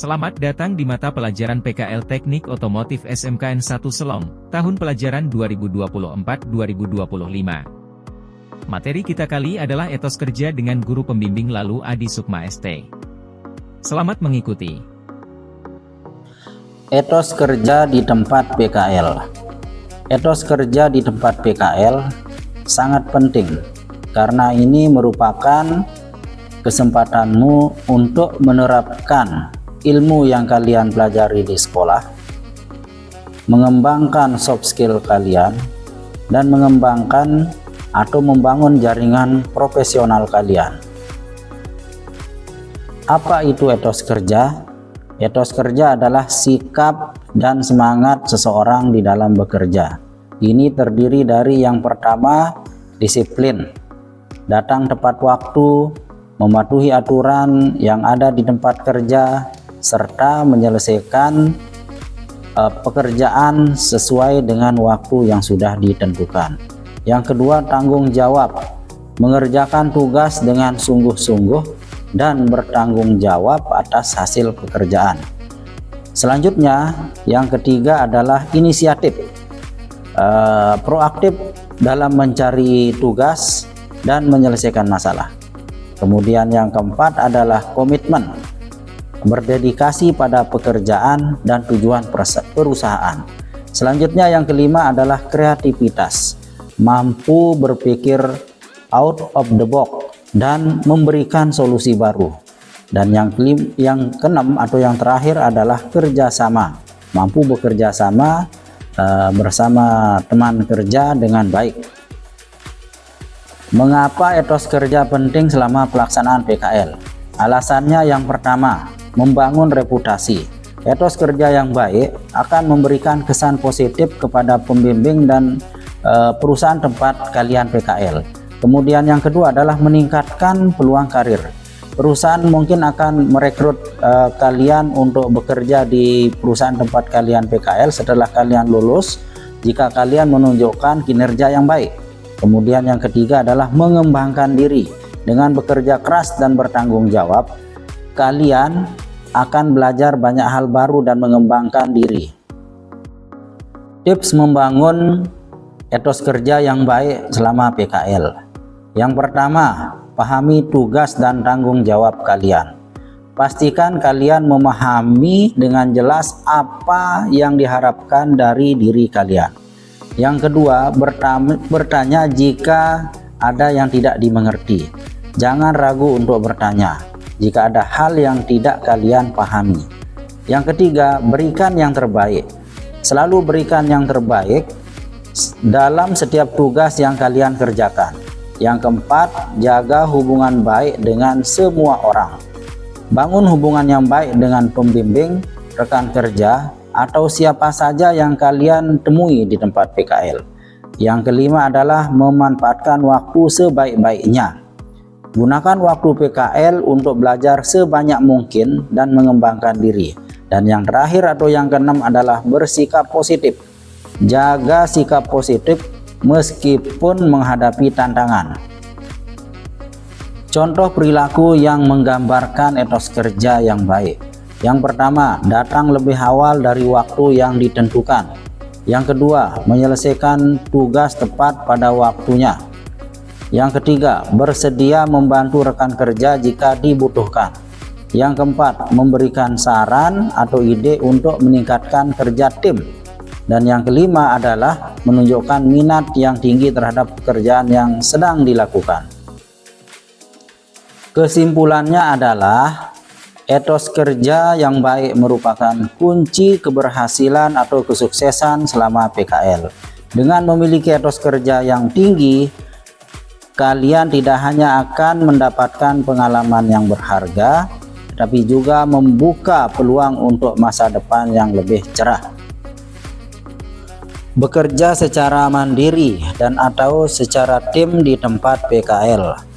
Selamat datang di mata pelajaran PKL Teknik Otomotif SMKN 1 Selong, tahun pelajaran 2024-2025. Materi kita kali adalah etos kerja dengan guru pembimbing lalu Adi Sukma ST. Selamat mengikuti. Etos kerja di tempat PKL. Etos kerja di tempat PKL sangat penting karena ini merupakan kesempatanmu untuk menerapkan ilmu yang kalian pelajari di sekolah, mengembangkan soft skill kalian, dan mengembangkan atau membangun jaringan profesional kalian. Apa itu etos kerja? Etos kerja adalah sikap dan semangat seseorang di dalam bekerja. Ini terdiri dari yang pertama, disiplin, datang tepat waktu, mematuhi aturan yang ada di tempat kerja, serta menyelesaikan pekerjaan sesuai dengan waktu yang sudah ditentukan. Yang kedua, tanggung jawab, mengerjakan tugas dengan sungguh-sungguh dan bertanggung jawab atas hasil pekerjaan. Selanjutnya, yang ketiga adalah inisiatif, proaktif dalam mencari tugas dan menyelesaikan masalah. Kemudian yang keempat adalah komitmen, berdedikasi pada pekerjaan dan tujuan perusahaan. Selanjutnya yang kelima adalah kreativitas, mampu berpikir out of the box dan memberikan solusi baru. Dan yang keenam atau yang terakhir adalah kerjasama, mampu bekerja sama bersama teman kerja dengan baik. Mengapa etos kerja penting selama pelaksanaan PKL? Alasannya yang pertama, membangun reputasi. Etos kerja yang baik akan memberikan kesan positif kepada pembimbing dan perusahaan tempat kalian PKL. Kemudian yang kedua adalah meningkatkan peluang karir. Perusahaan mungkin akan merekrut kalian untuk bekerja di perusahaan tempat kalian PKL setelah kalian lulus jika kalian menunjukkan kinerja yang baik. Kemudian yang ketiga adalah mengembangkan diri. Dengan bekerja keras dan bertanggung jawab, kalian akan belajar banyak hal baru dan mengembangkan diri. Tips membangun etos kerja yang baik selama PKL. Yang pertama, pahami tugas dan tanggung jawab kalian. Pastikan kalian memahami dengan jelas apa yang diharapkan dari diri kalian. Yang kedua, bertanya jika ada yang tidak dimengerti. Jangan ragu untuk bertanya jika ada hal yang tidak kalian pahami. Yang ketiga, berikan yang terbaik. Selalu berikan yang terbaik dalam setiap tugas yang kalian kerjakan. Yang keempat, jaga hubungan baik dengan semua orang. Bangun hubungan yang baik dengan pembimbing, rekan kerja, atau siapa saja yang kalian temui di tempat PKL. Yang kelima adalah memanfaatkan waktu sebaik-baiknya. Gunakan waktu PKL untuk belajar sebanyak mungkin dan mengembangkan diri. Dan yang terakhir atau yang keenam adalah bersikap positif. Jaga sikap positif meskipun menghadapi tantangan. Contoh perilaku yang menggambarkan etos kerja yang baik. Yang pertama, datang lebih awal dari waktu yang ditentukan. Yang kedua, menyelesaikan tugas tepat pada waktunya. Yang ketiga, bersedia membantu rekan kerja jika dibutuhkan. Yang keempat, memberikan saran atau ide untuk meningkatkan kerja tim. Dan yang kelima adalah menunjukkan minat yang tinggi terhadap pekerjaan yang sedang dilakukan. Kesimpulannya adalah etos kerja yang baik merupakan kunci keberhasilan atau kesuksesan selama PKL. Dengan memiliki etos kerja yang tinggi, kalian tidak hanya akan mendapatkan pengalaman yang berharga, tapi juga membuka peluang untuk masa depan yang lebih cerah. Bekerja secara mandiri dan atau secara tim di tempat PKL.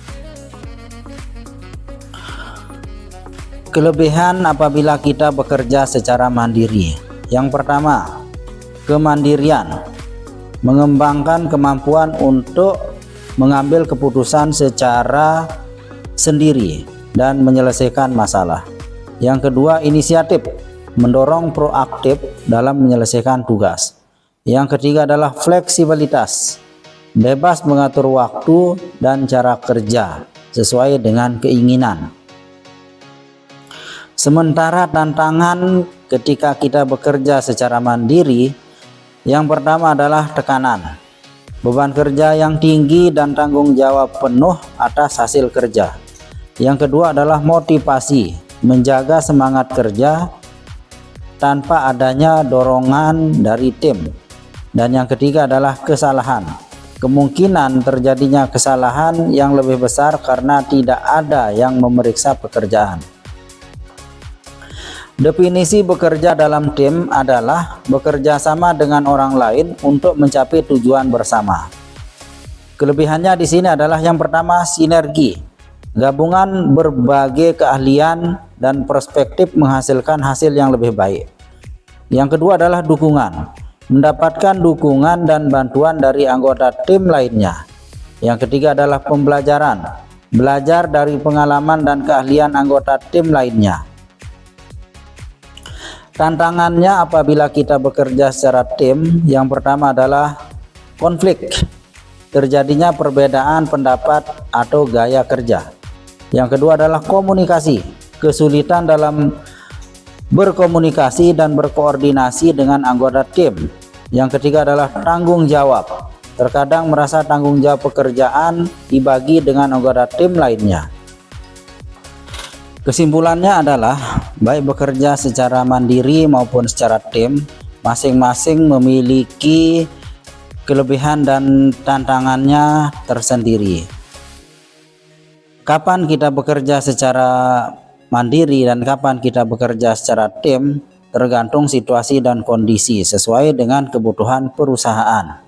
Kelebihan apabila kita bekerja secara mandiri. Yang pertama, kemandirian. Mengembangkan kemampuan untuk mengambil keputusan secara sendiri dan menyelesaikan masalah. Yang kedua, inisiatif, mendorong proaktif dalam menyelesaikan tugas. Yang ketiga adalah fleksibilitas, bebas mengatur waktu dan cara kerja sesuai dengan keinginan. Sementara tantangan ketika kita bekerja secara mandiri, yang pertama adalah tekanan, beban kerja yang tinggi dan tanggung jawab penuh atas hasil kerja. Yang kedua adalah motivasi, menjaga semangat kerja tanpa adanya dorongan dari tim. Dan yang ketiga adalah kesalahan, kemungkinan terjadinya kesalahan yang lebih besar karena tidak ada yang memeriksa pekerjaan. Definisi bekerja dalam tim adalah bekerja sama dengan orang lain untuk mencapai tujuan bersama. Kelebihannya di sini adalah yang pertama, sinergi, gabungan berbagai keahlian dan perspektif menghasilkan hasil yang lebih baik. Yang kedua adalah dukungan, mendapatkan dukungan dan bantuan dari anggota tim lainnya. Yang ketiga adalah pembelajaran, belajar dari pengalaman dan keahlian anggota tim lainnya. Tantangannya apabila kita bekerja secara tim, yang pertama adalah konflik, terjadinya perbedaan pendapat atau gaya kerja. Yang kedua adalah komunikasi, kesulitan dalam berkomunikasi dan berkoordinasi dengan anggota tim. Yang ketiga adalah tanggung jawab, terkadang merasa tanggung jawab pekerjaan dibagi dengan anggota tim lainnya. Kesimpulannya adalah baik bekerja secara mandiri maupun secara tim, masing-masing memiliki kelebihan dan tantangannya tersendiri. Kapan kita bekerja secara mandiri dan kapan kita bekerja secara tim tergantung situasi dan kondisi sesuai dengan kebutuhan perusahaan.